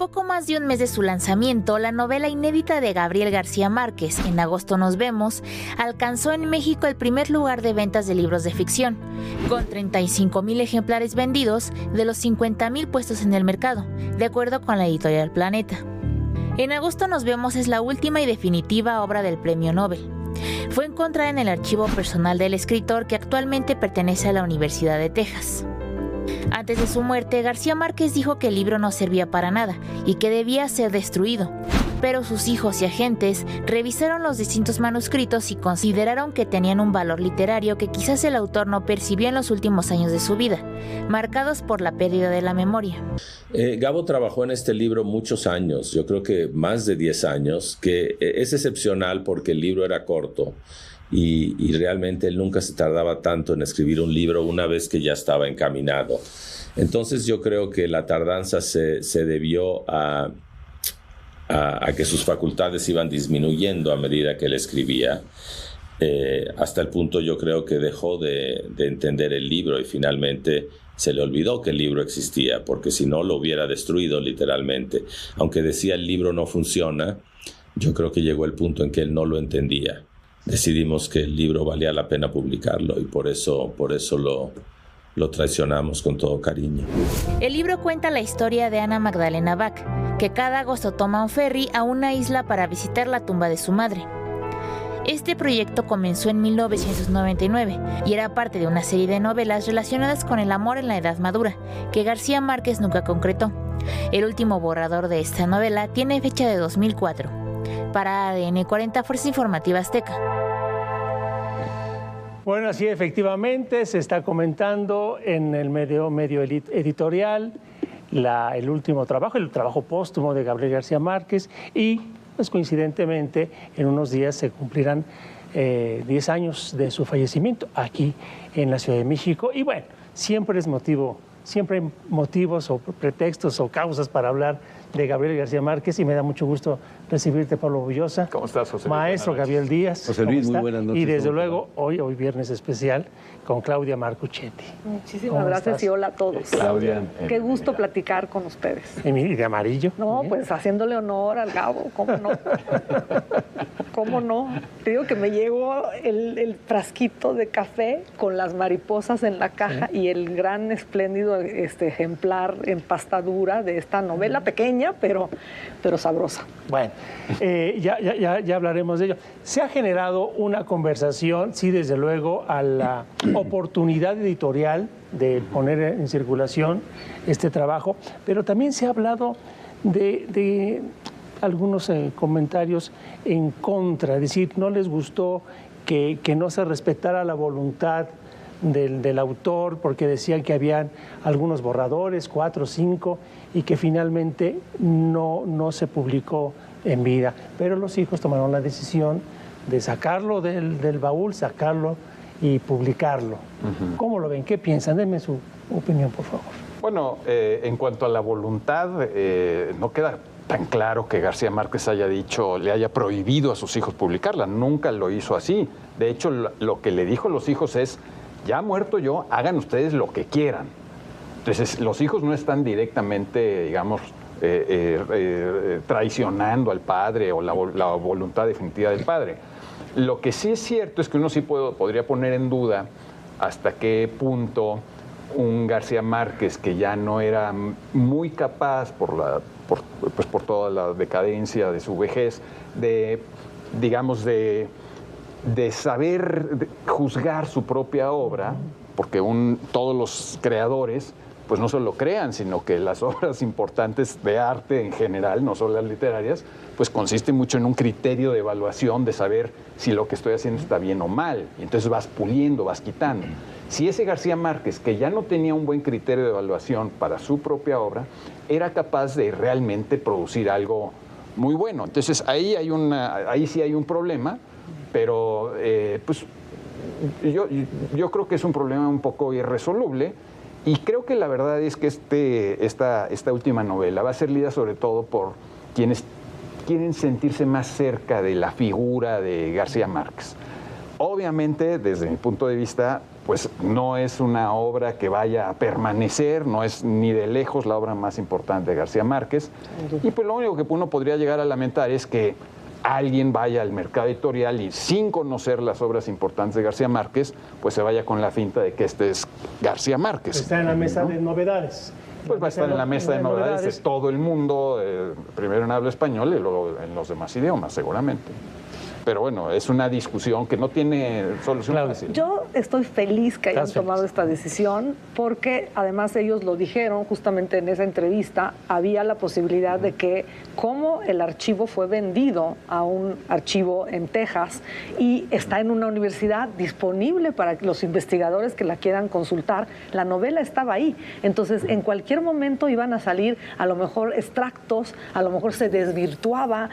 poco más de un mes de su lanzamiento, la novela inédita de Gabriel García Márquez, En agosto nos vemos, alcanzó en México el primer lugar de ventas de libros de ficción, con 35,000 ejemplares vendidos de los 50,000 puestos en el mercado, de acuerdo con la editorial Planeta. En agosto nos vemos es la última y definitiva obra del Premio Nobel. Fue encontrada en el archivo personal del escritor, que actualmente pertenece a la Universidad de Texas. Antes de su muerte, García Márquez dijo que el libro no servía para nada y que debía ser destruido, pero sus hijos y agentes revisaron los distintos manuscritos y consideraron que tenían un valor literario que quizás el autor no percibió en los últimos años de su vida, marcados por la pérdida de la memoria. Gabo trabajó en este libro muchos años, yo creo que más de 10 años, que es excepcional porque el libro era corto. Y realmente él nunca se tardaba tanto en escribir un libro una vez que ya estaba encaminado. Entonces yo creo que la tardanza se debió a que sus facultades iban disminuyendo a medida que él escribía, hasta el punto yo creo que dejó de entender el libro y finalmente se le olvidó que el libro existía, porque si no lo hubiera destruido literalmente. Aunque decía el libro no funciona, yo creo que llegó el punto en que él no lo entendía. Decidimos que el libro valía la pena publicarlo y por eso lo traicionamos con todo cariño. El libro cuenta la historia de Ana Magdalena Bach, que cada agosto toma un ferry a una isla para visitar la tumba de su madre. Este proyecto comenzó en 1999 y era parte de una serie de novelas relacionadas con el amor en la edad madura, que García Márquez nunca concretó. El último borrador de esta novela tiene fecha de 2004. Para ADN 40, Fuerza Informativa Azteca. Bueno, así efectivamente se está comentando en el medio editorial el último trabajo, el trabajo póstumo de Gabriel García Márquez, y pues coincidentemente en unos días se cumplirán 10 años de su fallecimiento aquí en la Ciudad de México. Y bueno, siempre hay motivos o pretextos o causas para hablar de Gabriel García Márquez, y me da mucho gusto recibirte, Pablo Bullosa. ¿Cómo estás, José Luis? Maestro Gabriel Díaz. José Luis, muy buenas noches. Y desde luego, hoy viernes especial, con Claudia Marcuchetti. Muchísimas gracias y hola a todos. Claudia. Qué gusto platicar con ustedes. Y de amarillo. No, pues haciéndole honor al Gabo, ¿cómo no? ¿Cómo no? Te digo que me llegó el frasquito de café con las mariposas en la caja, y el gran, espléndido ejemplar en pasta dura de esta novela pequeña, pero sabrosa. Bueno, ya hablaremos de ello. Se ha generado una conversación, sí, desde luego, a la oportunidad editorial de poner en circulación este trabajo, pero también se ha hablado de algunos comentarios en contra, es decir, no les gustó que no se respetara la voluntad del autor, porque decían que habían algunos borradores, 4 o 5, y que finalmente no se publicó en vida. Pero los hijos tomaron la decisión de sacarlo del baúl, sacarlo y publicarlo. ¿Cómo lo ven? ¿Qué piensan? Denme su opinión, por favor. Bueno, en cuanto a la voluntad, no queda tan claro que García Márquez le haya prohibido a sus hijos publicarla. Nunca lo hizo así. De hecho, lo que le dijo a los hijos es: ya muerto yo, hagan ustedes lo que quieran. Entonces, los hijos no están directamente, digamos, traicionando al padre o la voluntad definitiva del padre. Lo que sí es cierto es que uno sí podría poner en duda hasta qué punto un García Márquez, que ya no era muy capaz por toda la decadencia de su vejez, de saber juzgar su propia obra, porque todos los creadores pues no solo crean, sino que las obras importantes de arte en general, no solo las literarias, pues consiste mucho en un criterio de evaluación, de saber si lo que estoy haciendo está bien o mal. Y entonces vas puliendo, vas quitando. Si ese García Márquez, que ya no tenía un buen criterio de evaluación para su propia obra, era capaz de realmente producir algo muy bueno. Entonces ahí sí hay un problema, pero pues yo creo que es un problema un poco irresoluble. Y creo que la verdad es que esta última novela va a ser leída sobre todo por quienes quieren sentirse más cerca de la figura de García Márquez. Obviamente, desde mi punto de vista, pues no es una obra que vaya a permanecer, no es ni de lejos la obra más importante de García Márquez. Y pues lo único que uno podría llegar a lamentar es que alguien vaya al mercado editorial y sin conocer las obras importantes de García Márquez, pues se vaya con la finta de que este es García Márquez. Está en la mesa de novedades. Pues va a estar en la mesa de novedades de todo el mundo, primero en habla español y luego en los demás idiomas, seguramente. Pero bueno, es una discusión que no tiene solución fácil. Yo estoy feliz que hayan tomado esta decisión porque además ellos lo dijeron justamente en esa entrevista, había la posibilidad de que como el archivo fue vendido a un archivo en Texas y está en una universidad disponible para los investigadores que la quieran consultar, la novela estaba ahí. Entonces, en cualquier momento iban a salir a lo mejor extractos, a lo mejor se desvirtuaba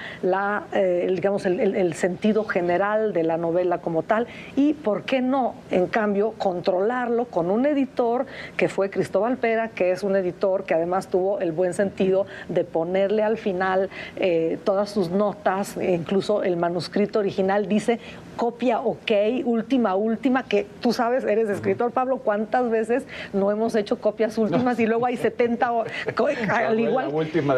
el sentido general de la novela como tal, y por qué no, en cambio, controlarlo con un editor que fue Cristóbal Pera, que es un editor que además tuvo el buen sentido de ponerle al final todas sus notas, incluso el manuscrito original dice copia ok, última, que tú sabes, eres escritor, Pablo, ¿cuántas veces no hemos hecho copias últimas y luego hay 70 al igual? La última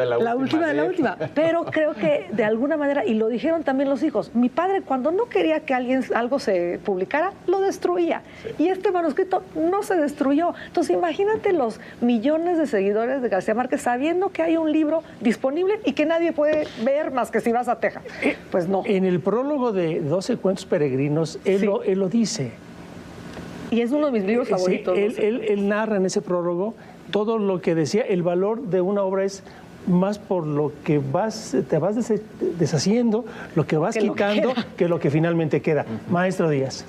de la última. Pero creo que de alguna manera, y lo dijeron también los hijos, mi padre cuando no quería que algo se publicara, lo destruía. Sí. Y este manuscrito no se destruyó. Entonces imagínate los millones de seguidores de García Márquez sabiendo que hay un libro disponible y que nadie puede ver más que si vas a Texas. Pues no. En el prólogo de 12 cuentos peregrinos, él lo dice. Y es uno de mis libros favoritos. Él narra en ese prólogo todo lo que decía, el valor de una obra es más por lo que te vas deshaciendo, lo que vas quitando, que lo que finalmente queda. Maestro Díaz.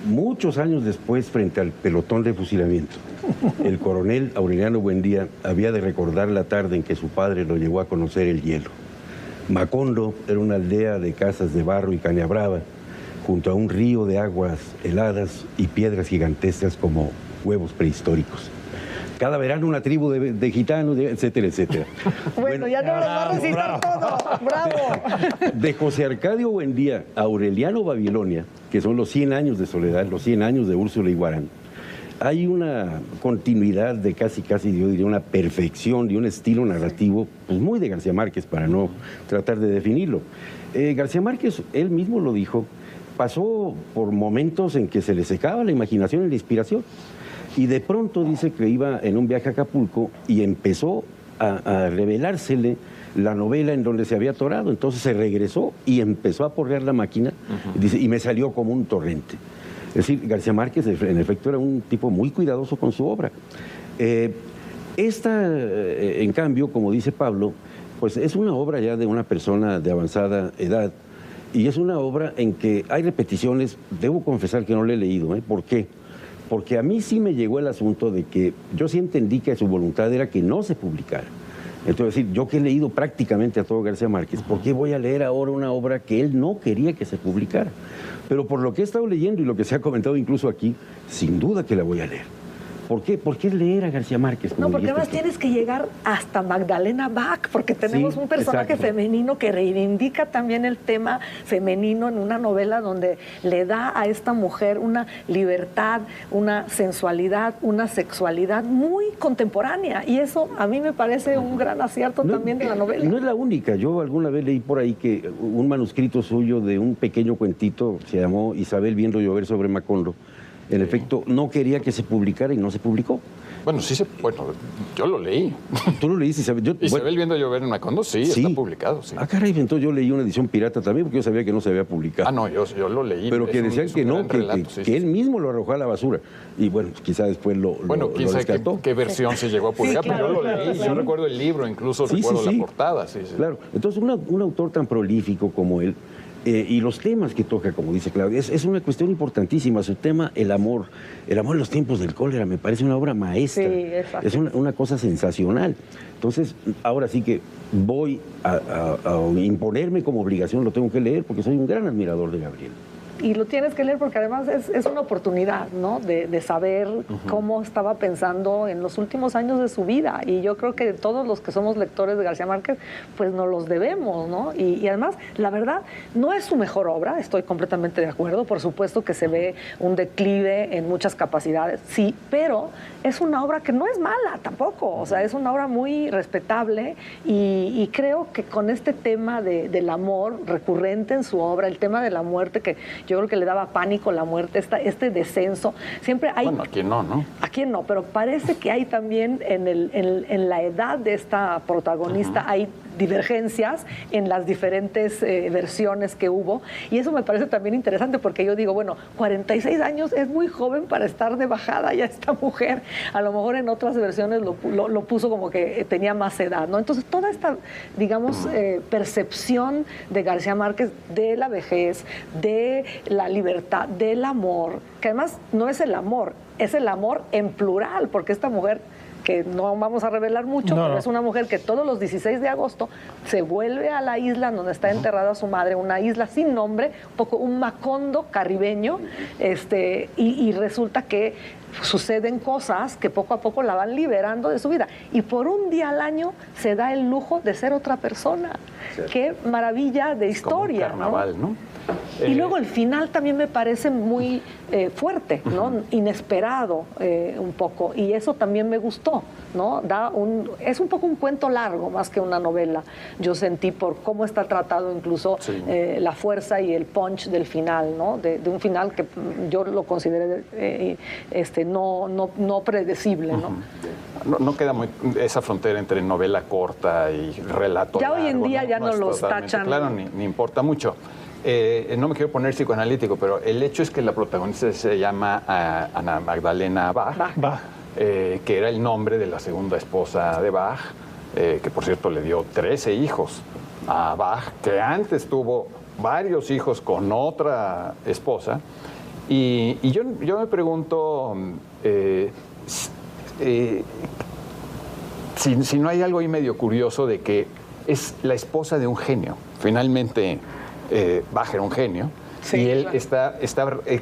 Muchos años después, frente al pelotón de fusilamiento, el coronel Aureliano Buendía había de recordar la tarde en que su padre lo llevó a conocer el hielo. Macondo era una aldea de casas de barro y caña brava, junto a un río de aguas heladas y piedras gigantescas como huevos prehistóricos. Cada verano una tribu de gitanos, etcétera, etcétera. Bueno, ya no nos va a recitar todo. ¡Bravo! De José Arcadio Buendía a Aureliano Babilonia, que son los 100 años de soledad, los 100 años de Úrsula Iguarán, hay una continuidad de casi, yo diría, una perfección de un estilo narrativo pues, muy de García Márquez, para no tratar de definirlo. García Márquez, él mismo lo dijo, pasó por momentos en que se le secaba la imaginación y la inspiración. Y de pronto dice que iba en un viaje a Acapulco y empezó a revelársele la novela en donde se había atorado. Entonces se regresó y empezó a porrear la máquina, dice, y me salió como un torrente. Es decir, García Márquez en efecto era un tipo muy cuidadoso con su obra. Esta, en cambio, como dice Pablo, pues es una obra ya de una persona de avanzada edad y es una obra en que hay repeticiones. Debo confesar que no la he leído. ¿Por qué? Porque a mí sí me llegó el asunto de que yo sí entendí que su voluntad era que no se publicara. Entonces, decir, yo que he leído prácticamente a todo García Márquez, ¿por qué voy a leer ahora una obra que él no quería que se publicara? Pero por lo que he estado leyendo y lo que se ha comentado incluso aquí, sin duda que la voy a leer. ¿Por qué? ¿Por qué leer a García Márquez? No, porque además tienes que llegar hasta Magdalena Bach, porque tenemos un personaje femenino que reivindica también el tema femenino en una novela donde le da a esta mujer una libertad, una sensualidad, una sexualidad muy contemporánea. Y eso a mí me parece un gran acierto también de la novela. No es la única. Yo alguna vez leí por ahí que un manuscrito suyo de un pequeño cuentito, se llamó Isabel viendo llover sobre Macondo, en efecto, no quería que se publicara y no se publicó. Bueno, yo lo leí. ¿Tú lo leíste, Isabel? Isabel viendo llover en Macondo, sí, está publicado. Sí. Ah, caray, entonces yo leí una edición pirata también porque yo sabía que no se había publicado. Ah, no, yo lo leí. Pero que decían que no, que él mismo lo arrojó a la basura. Y bueno, quizá después lo quién sabe qué versión se llegó a publicar, pero yo lo leí. Yo recuerdo el libro, incluso recuerdo la portada. Sí. Claro, entonces un autor tan prolífico como él, y los temas que toca, como dice Claudia, es una cuestión importantísima. Su tema, el amor en los tiempos del cólera, me parece una obra maestra. Sí, es una cosa sensacional. Entonces, ahora sí que voy a imponerme como obligación, lo tengo que leer porque soy un gran admirador de Gabriel. y lo tienes que leer porque además es una oportunidad, ¿no? De saber cómo estaba pensando en los últimos años de su vida. Y yo creo que todos los que somos lectores de García Márquez, pues nos los debemos, ¿no? Y además, la verdad, no es su mejor obra, estoy completamente de acuerdo. Por supuesto que se ve un declive en muchas capacidades, sí, pero es una obra que no es mala tampoco. O sea, es una obra muy respetable y creo que con este tema del amor recurrente en su obra, el tema de la muerte, que yo creo que le daba pánico la muerte, este descenso, siempre hay... Bueno, ¿a quién no, no? ¿A quién no? Pero parece que hay también en la edad de esta protagonista, hay divergencias en las diferentes versiones que hubo, y eso me parece también interesante porque yo digo, bueno, 46 años es muy joven para estar de bajada ya esta mujer, a lo mejor en otras versiones lo puso como que tenía más edad, ¿no? Entonces toda esta, digamos, percepción de García Márquez de la vejez, de la libertad, del amor, que además no es el amor, es el amor en plural, porque esta mujer, que no vamos a revelar mucho, pero es una mujer que todos los 16 de agosto se vuelve a la isla donde está enterrada su madre, una isla sin nombre, un Macondo caribeño, y resulta que suceden cosas que poco a poco la van liberando de su vida. Y por un día al año se da el lujo de ser otra persona. Sí. Qué maravilla de historia. Como un carnaval, ¿no? Y luego el final también me parece muy fuerte, ¿no? Inesperado un poco, y eso también me gustó, ¿no? Es un poco un cuento largo más que una novela, yo sentí, por cómo está tratado incluso la fuerza y el punch del final, ¿no? De un final que yo lo consideré no predecible, ¿no? No queda muy esa frontera entre novela corta y relato ya largo, hoy en día ya no los tachan. Claro, ni importa mucho. No me quiero poner psicoanalítico, pero el hecho es que la protagonista se llama Ana Magdalena Bach. Que era el nombre de la segunda esposa de Bach, que por cierto le dio 13 hijos a Bach, que antes tuvo varios hijos con otra esposa. Y yo me pregunto si no hay algo ahí medio curioso de que es la esposa de un genio. Finalmente Bach era un genio, y él está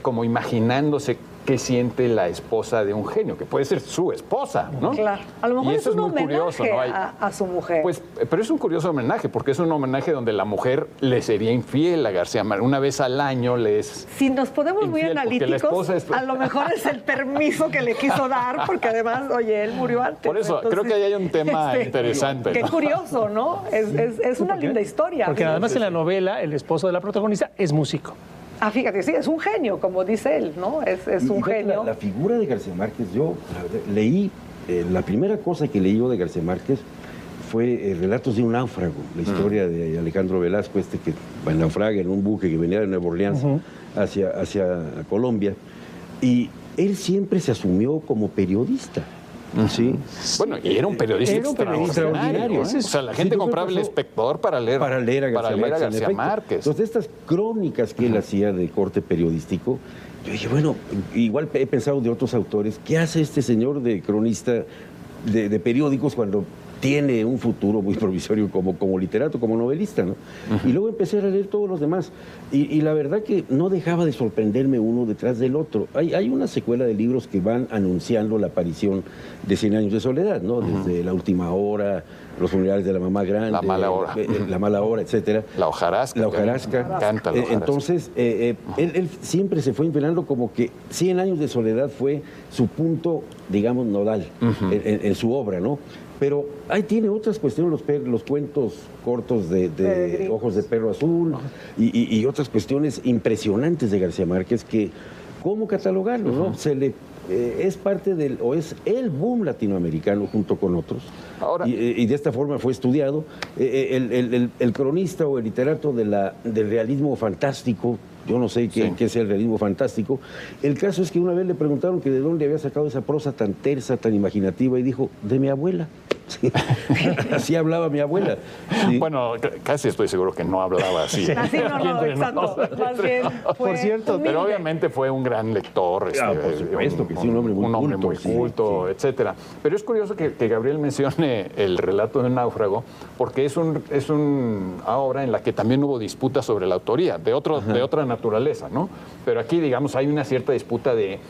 como imaginándose qué siente la esposa de un genio, que puede ser su esposa, ¿no? Claro, a lo mejor es un homenaje curioso, ¿no? a su mujer. Pues, pero es un curioso homenaje, porque es un homenaje donde la mujer le sería infiel a García Márquez. Una vez al año Si nos ponemos muy analíticos, a lo mejor es el permiso que le quiso dar, porque además, oye, él murió antes. Por eso, entonces, creo que ahí hay un tema interesante. Qué curioso, ¿no? Es una linda historia. Porque además en la novela, el esposo de la protagonista es músico. Ah, fíjate, sí, es un genio, como dice él, ¿no? Es un genio. La figura de García Márquez, yo leí, la primera cosa que leí yo de García Márquez fue Relatos de un náufrago, la historia de Alejandro Velasco, que naufraga en un buque que venía de Nueva Orleans hacia Colombia, y él siempre se asumió como periodista. ¿Sí? Bueno, y era un periodista extraordinario. O sea, la gente compraba El Espectador para leer a García Márquez. Entonces, estas crónicas que él hacía de corte periodístico, yo dije, bueno, igual he pensado de otros autores, ¿qué hace este señor de cronista de periódicos cuando tiene un futuro muy provisorio como literato, como novelista, ¿no? Y luego empecé a leer todos los demás. Y la verdad que no dejaba de sorprenderme uno detrás del otro. Hay una secuela de libros que van anunciando la aparición de 100 años de soledad, ¿no? Desde La última hora, Los funerales de la mamá grande, La mala hora, La mala hora, etcétera. La hojarasca. La hojarasca. Canta la hojarasca. Entonces, él siempre se fue inclinando como que 100 años de soledad fue su punto, digamos, nodal en su obra, ¿no? Pero ahí tiene otras cuestiones, los cuentos cortos de Ojos de Perro Azul y otras cuestiones impresionantes de García Márquez que, ¿cómo catalogarlo? ¿No? Es parte es el boom latinoamericano junto con otros. Ahora, y de esta forma fue estudiado. El cronista o el literato del realismo fantástico, yo no sé qué es el realismo fantástico. El caso es que una vez le preguntaron que de dónde había sacado esa prosa tan tersa, tan imaginativa, y dijo, de mi abuela. Sí. Así hablaba mi abuela. Sí. Bueno, casi estoy seguro que no hablaba así. Así no, exacto. Más bien por cierto, humilde. Pero obviamente fue un gran lector. Por supuesto, que sí, un hombre muy culto, etcétera. Pero es curioso que Gabriel mencione el relato de un náufrago, porque es una obra en la que también hubo disputas sobre la autoría, de otra naturaleza. naturaleza, ¿no? Pero aquí, digamos, hay una cierta disputa de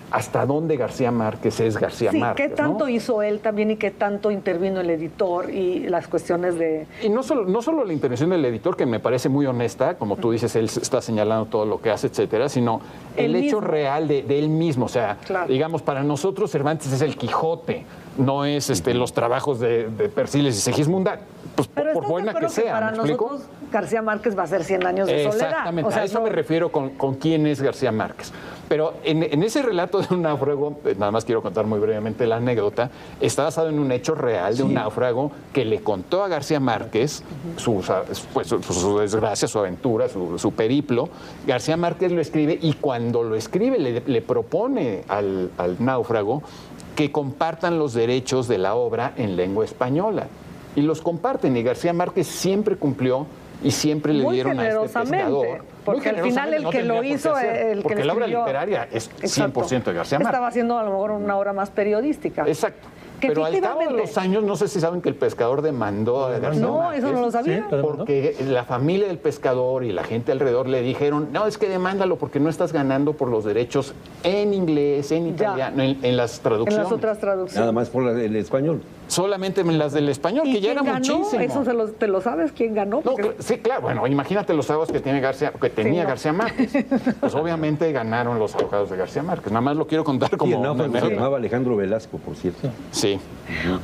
hasta dónde García Márquez es García Márquez. ¿Qué tanto ¿no? hizo él también y qué tanto intervino el editor y las cuestiones de...? Y no solo la intervención del editor, que me parece muy honesta, como tú dices, él está señalando todo lo que hace, etcétera, sino el hecho real de él mismo. O sea, digamos, para nosotros Cervantes es el Quijote, no es los trabajos de Persiles y Segismunda, pues por buena que sea. Para nosotros García Márquez va a ser 100 años de soledad. Exactamente, o sea, a eso me refiero con quién es García Márquez. Pero en ese relato de un náufrago, nada más quiero contar muy brevemente la anécdota, está basado en un hecho real de un náufrago que le contó a García Márquez su desgracia, su aventura, su periplo. García Márquez lo escribe y cuando lo escribe le propone al náufrago que compartan los derechos de la obra en lengua española. Y los comparten, y García Márquez siempre cumplió y siempre le dieron a este pescador. Porque al final el que lo hizo, porque la obra literaria es 100% de García Márquez. Estaba haciendo a lo mejor una obra más periodística. Exacto. Pero al cabo de los años, no sé si saben que el pescador demandó a García Márquez. No, eso no lo sabía. Porque la familia del pescador y la gente alrededor le dijeron, no, es que demándalo porque no estás ganando por los derechos en inglés, en italiano, en las traducciones. En las otras traducciones. Nada más por el español. Solamente en las del español, que ya era ganó? muchísimo. ¿Eso te lo sabes? ¿Quién ganó? No, sí, claro. Bueno, imagínate los abogados que tenía García Márquez. Pues obviamente ganaron los abogados de García Márquez. Nada más lo quiero contar como... se llamaba Alejandro Velasco, por cierto. Sí.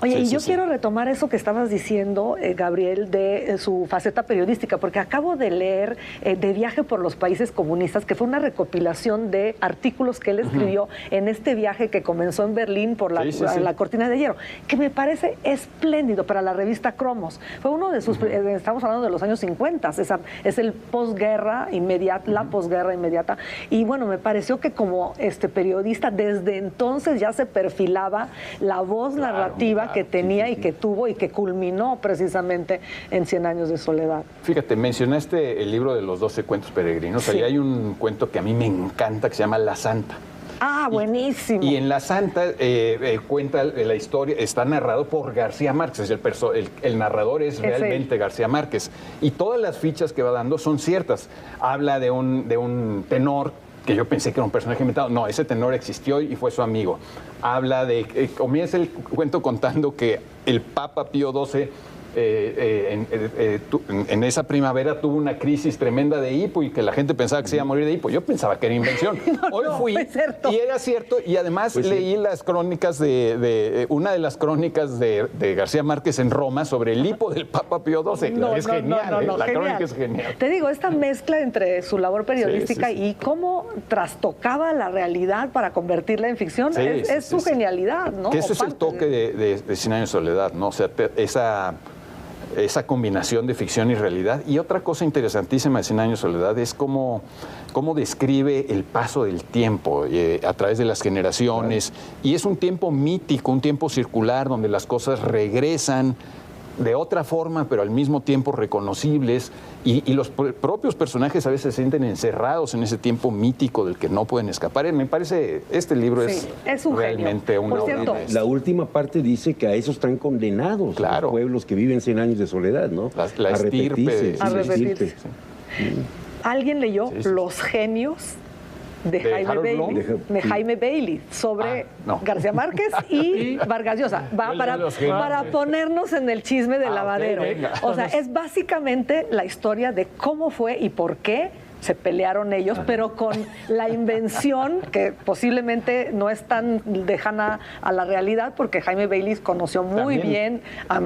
Oye, y yo quiero retomar eso que estabas diciendo, Gabriel, de su faceta periodística, porque acabo de leer de Viaje por los Países Comunistas, que fue una recopilación de artículos que él escribió en este viaje que comenzó en Berlín por la cortina de hierro, que me parece espléndido para la revista Cromos. Fue uno de sus, estamos hablando de los años 50, es el posguerra inmediata, la posguerra inmediata, y bueno, me pareció que como periodista desde entonces ya se perfilaba la voz narrativa que tenía y que tuvo y que culminó precisamente en 100 años de soledad. Fíjate, mencionaste el libro de los 12 cuentos peregrinos, ahí hay un cuento que a mí me encanta que se llama La Santa. Ah, buenísimo. Y en La Santa cuenta la historia, está narrado por García Márquez, el narrador es realmente García Márquez. Y todas las fichas que va dando son ciertas. Habla de un tenor que yo pensé que era un personaje inventado. No, ese tenor existió y fue su amigo. Habla comienza el cuento contando que el Papa Pío XII en esa primavera tuvo una crisis tremenda de hipo y que la gente pensaba que se iba a morir de hipo. Yo pensaba que era invención. Hoy fui y era cierto, y además leí las crónicas una de las crónicas de García Márquez en Roma sobre el hipo del Papa Pío XII. Es genial, la crónica es genial. Te digo, esta mezcla entre su labor periodística y cómo trastocaba la realidad para convertirla en ficción, es su genialidad, ¿no? Que ese es el toque de 100 años de soledad, ¿no? O sea, esa combinación de ficción y realidad. Y otra cosa interesantísima de 100 años de soledad es cómo describe el paso del tiempo a través de las generaciones. Y es un tiempo mítico, un tiempo circular donde las cosas regresan de otra forma, pero al mismo tiempo reconocibles, y los propios personajes a veces se sienten encerrados en ese tiempo mítico del que no pueden escapar. Me parece, este libro es un realmente una obra. La última parte dice que a esos están condenados los pueblos que viven 100 años de soledad, ¿no? La estirpe. A repetirse. Sí. ¿Alguien leyó Los genios de Jaime Bailey sobre García Márquez y Vargas Llosa? Para ponernos en el chisme del lavadero. O sea, es básicamente la historia de cómo fue y por qué se pelearon ellos, pero con la invención que posiblemente no es tan lejana a la realidad, porque Jaime Bailey conoció muy bien a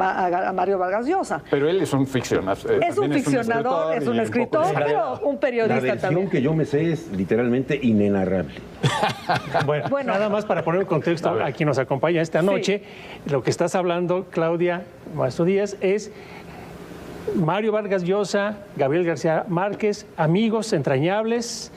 Mario Vargas Llosa. Pero él es un ficcionador. Es un ficcionador, es un escritor, pero un periodista también. La versión que yo me sé es literalmente inenarrable. Bueno, nada más para poner en contexto a quien nos acompaña esta noche, lo que estás hablando, Claudia Maestro Díaz, es Mario Vargas Llosa, Gabriel García Márquez, amigos entrañables,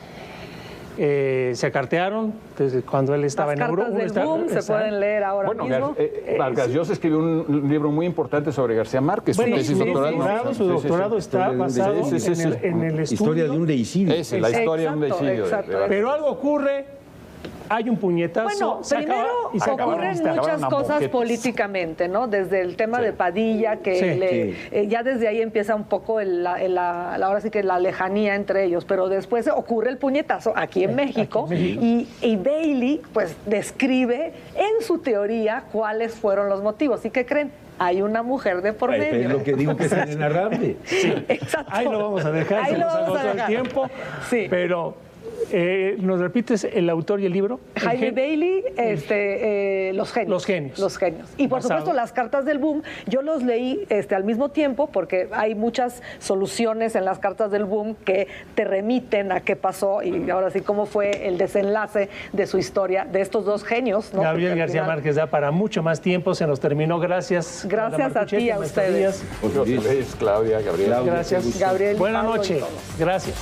se acartearon desde cuando él estaba en Europa. Las cartas del boom se pueden leer ahora mismo. Vargas Llosa escribió un libro muy importante sobre García Márquez. Su doctorado está basado en el estudio. Historia de un deicidio. La historia de un deicidio. Pero algo ocurre hay un puñetazo. Bueno, primero ocurren muchas cosas políticamente, ¿no? Desde el tema de Padilla, que ya desde ahí empieza un poco ahora sí que la lejanía entre ellos, pero después ocurre el puñetazo aquí en México y Bailey pues describe en su teoría cuáles fueron los motivos. ¿Y qué creen? Hay una mujer de por medio. Es lo que digo que es inenarrable. Sí, exacto. Ahí lo vamos a dejar, se nos agotó el tiempo, pero... ¿nos repites el autor y el libro? Jaime Bailey, Los genios. Los genios. Y por supuesto, las cartas del boom, yo los leí al mismo tiempo porque hay muchas soluciones en las cartas del boom que te remiten a qué pasó y ahora sí cómo fue el desenlace de su historia, de estos dos genios, ¿no? Gabriel García Márquez da para mucho más tiempo, se nos terminó. Gracias. Gracias a ti, a ustedes. Claudia, Gabriel. Gracias. Gabriel. Buenas noches. Gracias.